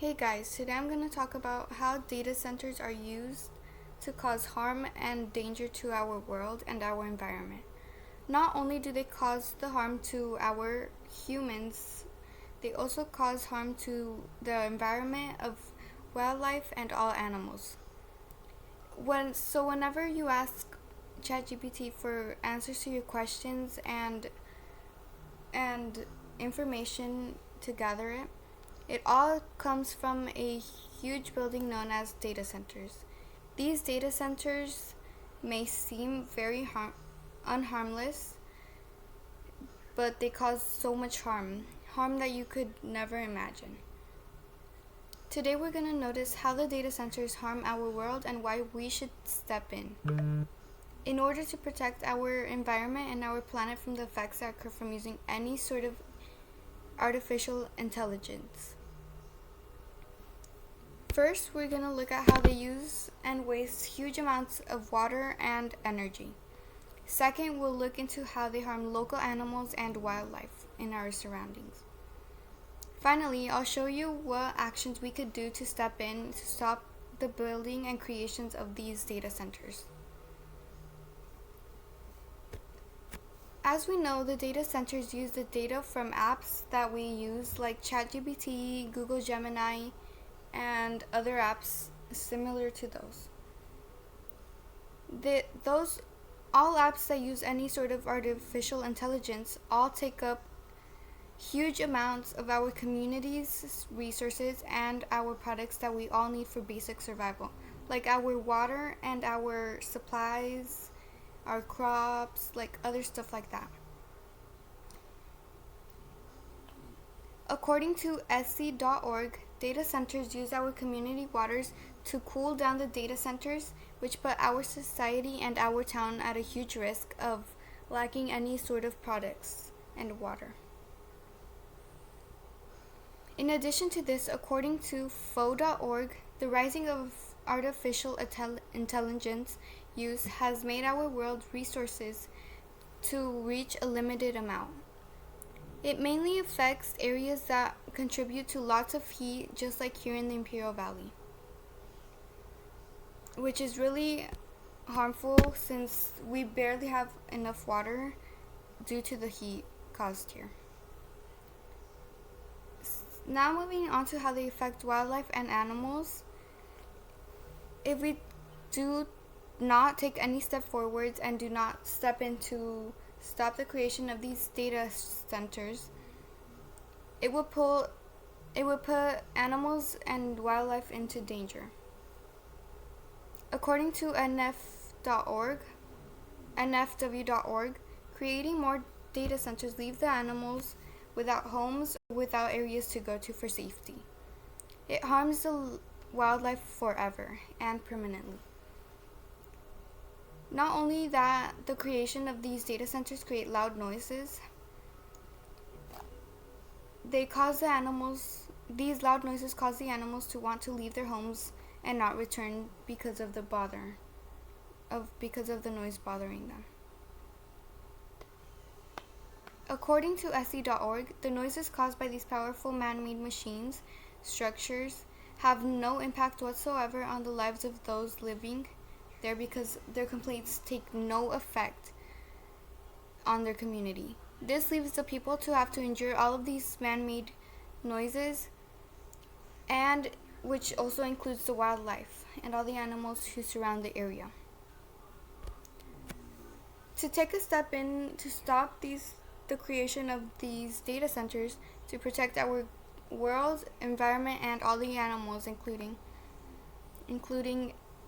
Hey guys, today I'm going to talk about how data centers are used to cause harm and danger to our world and our environment. Not only do they cause the harm to our humans, they also cause harm to the environment of wildlife and all animals. Whenever you ask ChatGPT for answers to your questions and information to gather it, it all comes from a huge building known as data centers. These data centers may seem very unharmless, but they cause so much harm that you could never imagine. Today we're going to notice how the data centers harm our world and why we should step in. In order to protect our environment and our planet from the effects that occur from using any sort of artificial intelligence. First, we're going to look at how they use and waste huge amounts of water and energy. Second, we'll look into how they harm local animals and wildlife in our surroundings. Finally, I'll show you what actions we could do to step in to stop the building and creations of these data centers. As we know, the data centers use the data from apps that we use like ChatGPT, Google Gemini, and other apps similar to those. All apps that use any sort of artificial intelligence all take up huge amounts of our community's resources and our products that we all need for basic survival, like our water and our supplies, our crops, like other stuff like that. According to sc.org, data centers use our community waters to cool down the data centers, which put our society and our town at a huge risk of lacking any sort of products and water. In addition to this, according to fo.org, the rising of artificial intelligence use has made our world resources to reach a limited amount. It mainly affects areas that contribute to lots of heat, just like here in the Imperial Valley, which is really harmful since we barely have enough water due to the heat caused here. Now moving on to how they affect wildlife and animals. If we do not take any step forwards and do not step in to stop the creation of these data centers, it would put animals and wildlife into danger. According to nfw.org, creating more data centers leave the animals without homes, without areas to go to for safety. It harms the wildlife forever and permanently. Not only that, the creation of these data centers create loud noises. These loud noises cause the animals to want to leave their homes and not return because of the noise bothering them. According to sc.org, the noises caused by these powerful man-made structures, have no impact whatsoever on the lives of those living there because their complaints take no effect on their community. This leaves the people to have to endure all of these man-made noises, and which also includes the wildlife and all the animals who surround the area. To take a step in to stop the creation of these data centers to protect our world, environment, and all the animals, including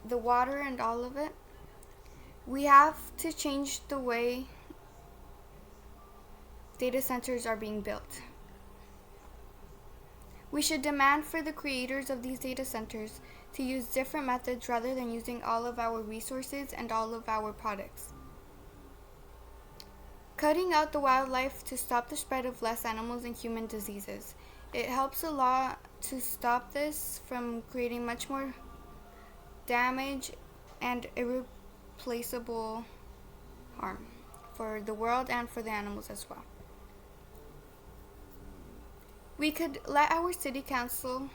the water and all of it, we have to change the way data centers are being built. We should demand for the creators of these data centers to use different methods rather than using all of our resources and all of our products. Cutting out the wildlife to stop the spread of less animals and human diseases. It helps a lot to stop this from creating much more damage and irreplaceable harm for the world and for the animals as well. We could let our city council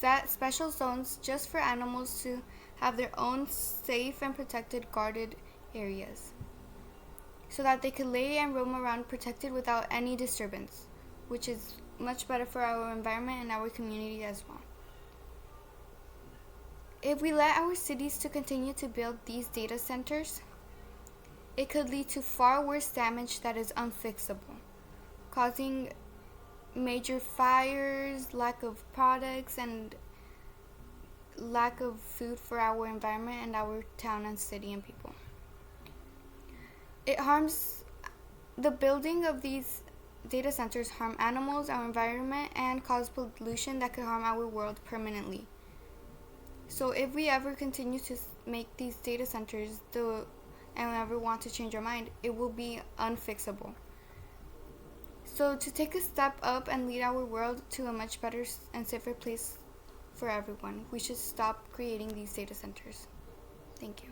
set special zones just for animals to have their own safe and protected guarded areas, so that they could lay and roam around protected without any disturbance, which is much better for our environment and our community as well. If we let our cities to continue to build these data centers, it could lead to far worse damage that is unfixable, causing major fires, lack of products, and lack of food for our environment and our town and city and people. It harms the building of these data centers harm animals, our environment, and cause pollution that could harm our world permanently. So if we ever continue to make these data centers and ever want to change our mind, it will be unfixable. So to take a step up and lead our world to a much better and safer place for everyone, we should stop creating these data centers. Thank you.